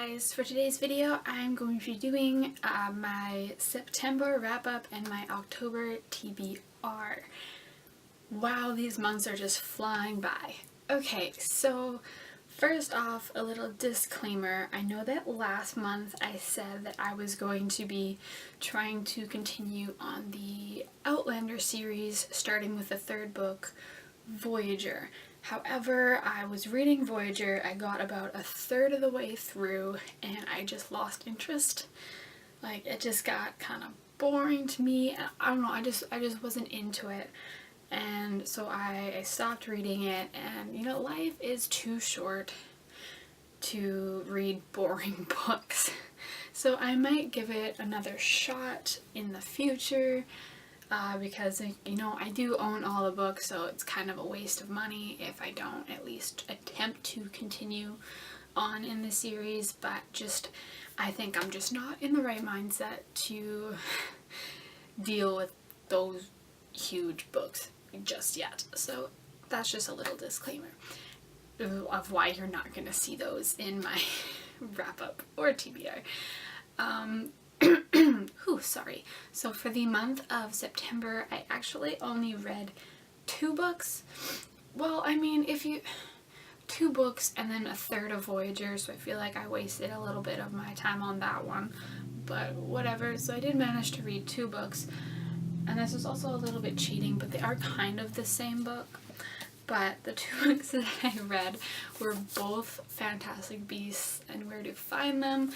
guys, for today's video I'm going to be doing my September wrap-up and my October TBR. Wow, these months are just flying by. Okay, so first off, a little disclaimer. I know that last month I said that I was going to be trying to continue on the Outlander series, starting with the third book, Voyager. However, I was reading Voyager, I got about a third of the way through, and I just lost interest. Like, it just got kind of boring to me, and I don't know, I just wasn't into it. And so I stopped reading it, and you know, life is too short to read boring books. So I might give it another shot in the future. Because, you know, I do own all the books, so it's kind of a waste of money if I don't at least attempt to continue on in the series, but I think I'm just not in the right mindset to deal with those huge books just yet. So that's just a little disclaimer of why you're not going to see those in my wrap-up or TBR. Sorry. So for the month of September, I actually only read 2 books. Well, I mean, 2 books and then a third of Voyager, so I feel like I wasted a little bit of my time on that one. But whatever, so I did manage to read 2 books. And this was also a little bit cheating, but they are kind of the same book. But the 2 books that I read were both Fantastic Beasts and Where to Find Them.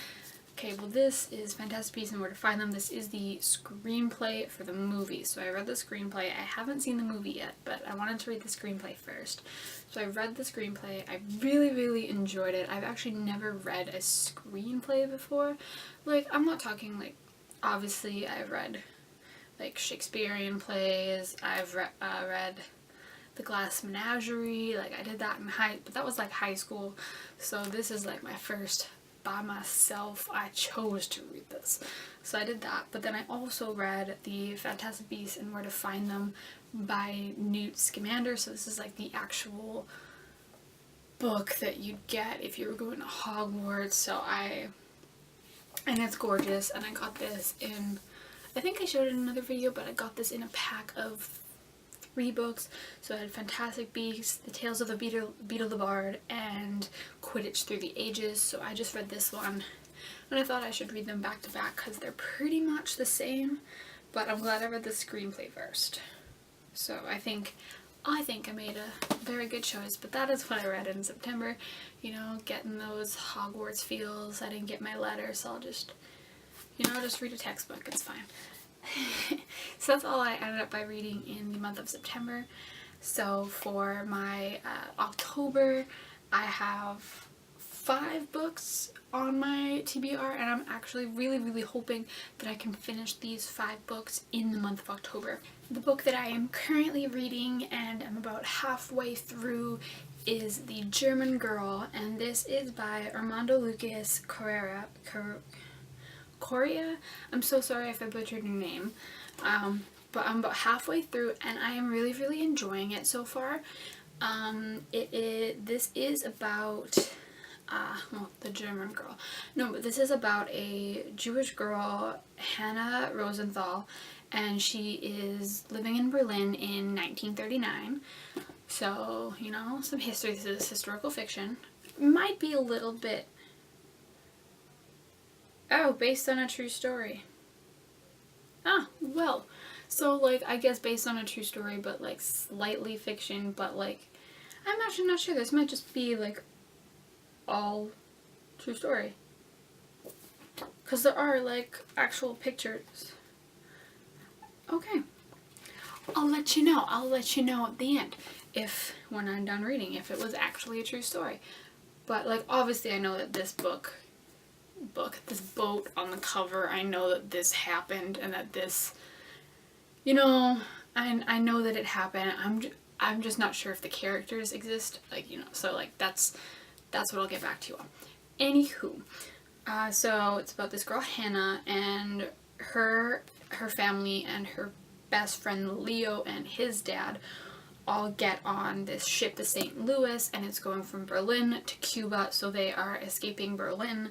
Okay, well, this is Fantastic Beasts and Where to Find Them. This is the screenplay for the movie. So I read the screenplay. I haven't seen the movie yet, but I wanted to read the screenplay first. So I read the screenplay. I really, really enjoyed it. I've actually never read a screenplay before. Like, I'm not talking, like, obviously I've read, like, Shakespearean plays. I've read The Glass Menagerie. Like, I did that but that was, like, high school. So this is, like, my first by myself. I chose to read this, so I did that. But then I also read the Fantastic Beasts and Where to Find Them by Newt Scamander. So this is like the actual book that you'd get if you were going to Hogwarts. And it's gorgeous, and I got this in, I think I showed it in another video, but I got this in a pack of 3 books. So I had Fantastic Beasts, The Tales of the Beetle the Bard, and Quidditch Through the Ages. So I just read this one, and I thought I should read them back to back because they're pretty much the same, but I'm glad I read the screenplay first. So I think I made a very good choice, but that is what I read in September. You know, getting those Hogwarts feels. I didn't get my letter, so I'll just, you know, I'll just read a textbook. It's fine. So that's all I ended up by reading in the month of September. So for my October, I have 5 books on my TBR, and I'm actually really, really hoping that I can finish these 5 books in the month of October. The book that I am currently reading, and I'm about halfway through, is The German Girl, and this is by Armando Lucas Correa. I'm so sorry if I butchered your name, but I'm about halfway through, and I am really, really enjoying it so far. This is about, well, the German girl. No, but this is about a Jewish girl, Hannah Rosenthal, and she is living in Berlin in 1939. So, you know, some history. This is historical fiction. Might be a little bit, oh, based on a true story. Ah, well, so, like, I guess based on a true story, but, like, slightly fiction, but, like, I'm actually not sure. This might just be, like, all true story. Because there are, like, actual pictures. Okay. I'll let you know. I'll let you know at the end, when I'm done reading, if it was actually a true story. But, like, obviously I know that this boat on the cover, I know that this happened, and that this, you know, I know that it happened. I'm just not sure if the characters exist, like, you know, so, like, that's what I'll get back to you on. Anywho, so it's about this girl Hannah and her family, and her best friend Leo and his dad all get on this ship, the St. Louis, and it's going from Berlin to Cuba. So they are escaping Berlin,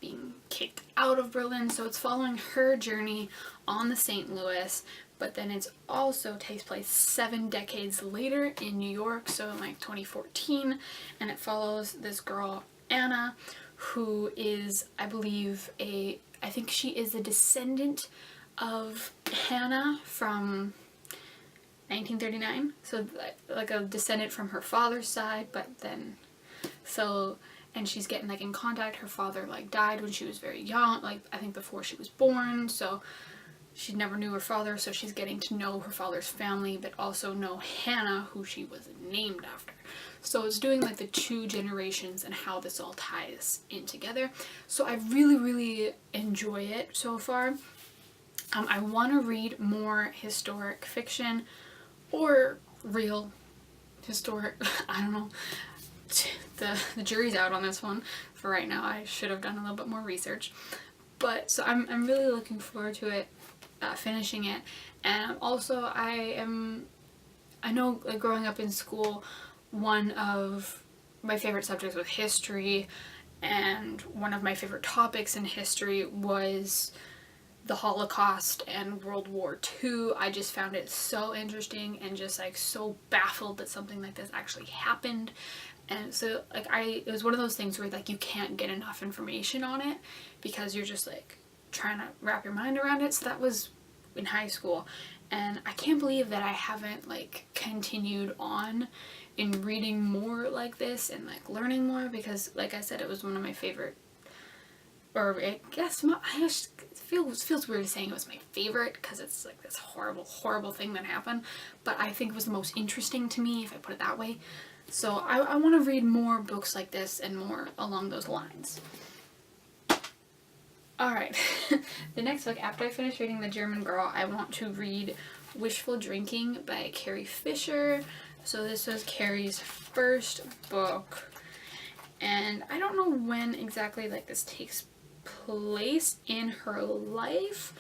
being kicked out of Berlin. So it's following her journey on the St. Louis, but then it's also takes place 7 decades later in New York, so in like 2014, and it follows this girl, Anna, who is, I believe, I think she is a descendant of Hannah from 1939, so like a descendant from her father's side, but then, so, and she's getting like in contact, her father like died when she was very young, like I think before she was born, so she never knew her father, so she's getting to know her father's family, but also know Hannah, who she was named after. So it's doing like the 2 generations and how this all ties in together. So I really, really enjoy it so far. I want to read more historic fiction or real historic, I don't know. The jury's out on this one for right now. I should have done a little bit more research. But so I'm really looking forward to it, finishing it. And also I know like growing up in school, one of my favorite subjects was history, and one of my favorite topics in history was the Holocaust and World War II. I just found it so interesting and just like so baffled that something like this actually happened. And so like it was one of those things where like you can't get enough information on it because you're just like trying to wrap your mind around it. So that was in high school, and I can't believe that I haven't like continued on in reading more like this and like learning more, because like I said, it was one of my favorite, or I guess it feels weird saying it was my favorite because it's like this horrible thing that happened, but I think it was the most interesting to me, if I put it that way. So I want to read more books like this and more along those lines. Alright, the next book, after I finish reading The German Girl, I want to read Wishful Drinking by Carrie Fisher. So this was Carrie's first book, and I don't know when exactly like this takes place in her life,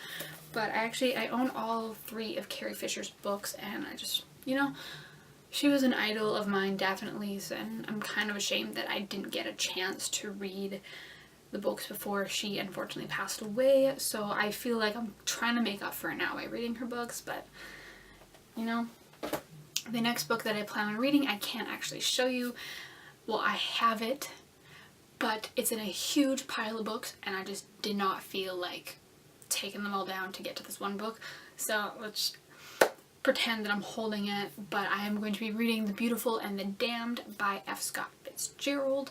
but I own all 3 of Carrie Fisher's books, and I just, you know, she was an idol of mine, definitely, and I'm kind of ashamed that I didn't get a chance to read the books before she unfortunately passed away, so I feel like I'm trying to make up for it now by reading her books, but, you know, the next book that I plan on reading, I can't actually show you. Well, I have it, but it's in a huge pile of books, and I just did not feel like taking them all down to get to this one book, so let's pretend that I'm holding it. But I am going to be reading The Beautiful and the Damned by F. Scott Fitzgerald.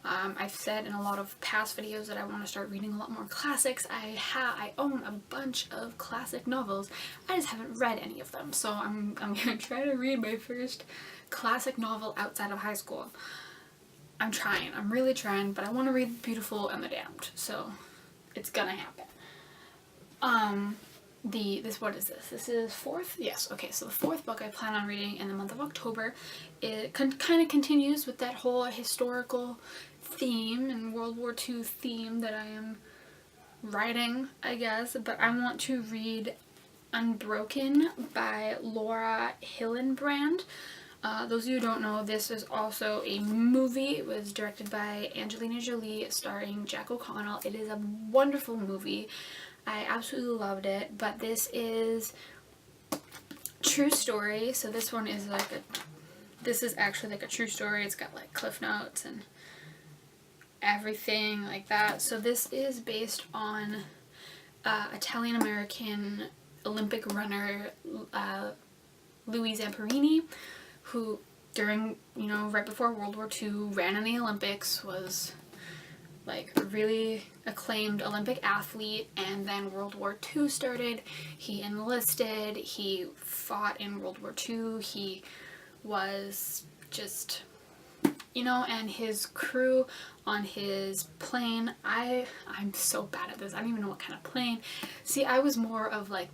I've said in a lot of past videos that I want to start reading a lot more classics. I own a bunch of classic novels. I just haven't read any of them, so I'm gonna try to read my first classic novel outside of high school. I'm really trying, but I want to read The Beautiful and the Damned, so it's gonna happen. What is this? This is 4th? Yes, okay, so the 4th book I plan on reading in the month of October. It kind of continues with that whole historical theme and World War II theme that I am writing, I guess, but I want to read Unbroken by Laura Hillenbrand. Those of you who don't know, this is also a movie. It was directed by Angelina Jolie, starring Jack O'Connell. It is a wonderful movie. I absolutely loved it, but this is true story, so this one is like this is actually like a true story. It's got like cliff notes and everything like that. So this is based on Italian-American Olympic runner Louis Zamperini, who during, right before World War II ran in the Olympics, was like a really acclaimed Olympic athlete, and then World War II started. He enlisted, he fought in World War II, he was just, and his crew on his plane, I'm so bad at this, I don't even know what kind of plane. See, I was more of like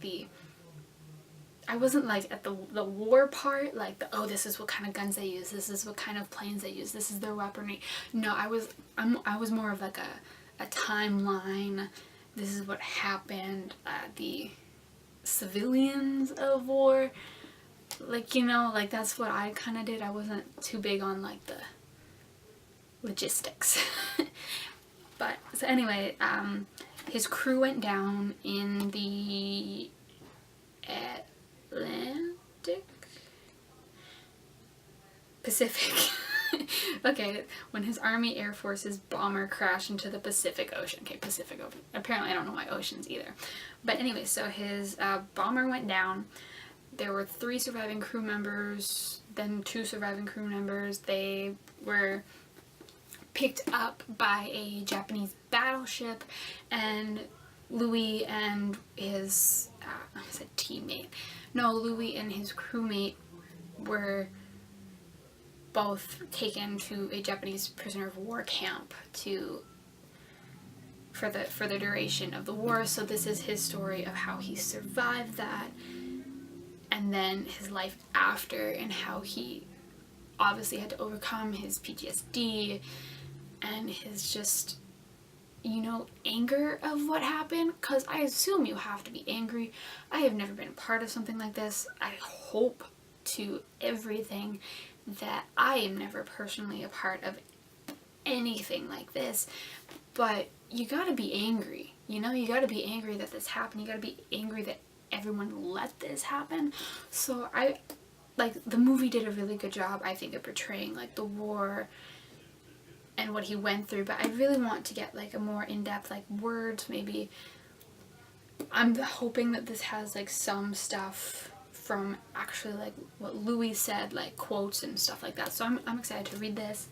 I wasn't like at the war part, like this is what kind of guns they use, this is what kind of planes they use, this is their weaponry. No, I was more of like a timeline. This is what happened, the civilians of war. like, you know, like that's what I kind of did. I wasn't too big on like the logistics. But so anyway, his crew went down in the Pacific. Okay, when his Army Air Force's bomber crashed into the Pacific Ocean. Okay, Pacific Ocean. Apparently I don't know why oceans either. But anyway, so his bomber went down. There were 3 surviving crew members, then 2 surviving crew members. They were picked up by a Japanese battleship, and Louis and his I said teammate. No, Louis and his crewmate were both taken to a Japanese prisoner of war camp for the duration of the war. So this is his story of how he survived that, and then his life after, and how he obviously had to overcome his PTSD and his just, you know, anger of what happened, because I assume you have to be angry. I have never been a part of something like this. I hope to everything that I am never personally a part of anything like this, but you gotta be angry, you know, you gotta be angry that this happened, you gotta be angry that everyone let this happen. So the movie did a really good job, I think, of portraying like the war and what he went through, but I really want to get like a more in-depth like words, maybe. I'm hoping that this has like some stuff from actually like what Louis said, like quotes and stuff like that. So I'm excited to read this.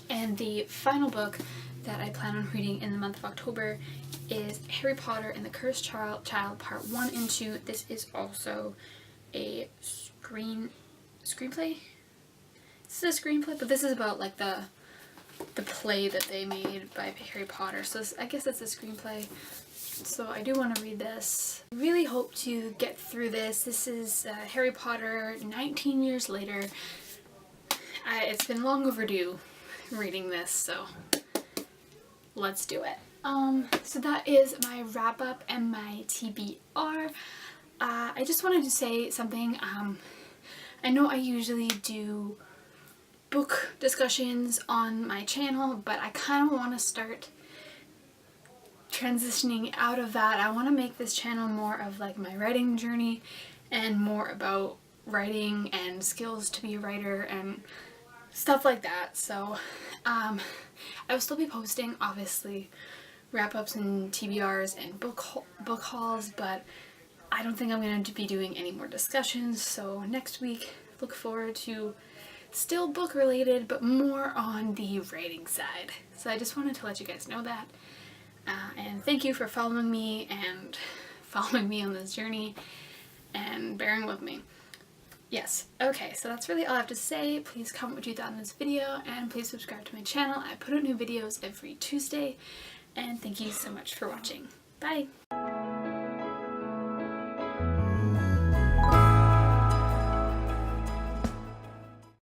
And the final book that I plan on reading in the month of October is Harry Potter and the Cursed Child Part 1 and 2. This is also a screenplay. This is a screenplay, but this is about like the play that they made by Harry Potter. So I guess it's a screenplay. So I do want to read this. I really hope to get through this. This is Harry Potter 19 years later. It's been long overdue reading this, so let's do it. So that is my wrap up and my TBR. I just wanted to say something. I know I usually do book discussions on my channel, but I kind of want to start transitioning out of that. I want to make this channel more of like my writing journey and more about writing and skills to be a writer and stuff like that. So I will still be posting obviously wrap-ups and TBRs and book hauls, but I don't think I'm going to be doing any more discussions. So next week, look forward to still book related, but more on the writing side. So I just wanted to let you guys know that. And thank you for following me on this journey and bearing with me. Yes, okay, so that's really all I have to say. Please comment what you thought in this video, and please subscribe to my channel. I put out new videos every Tuesday, and thank you so much for watching. Bye!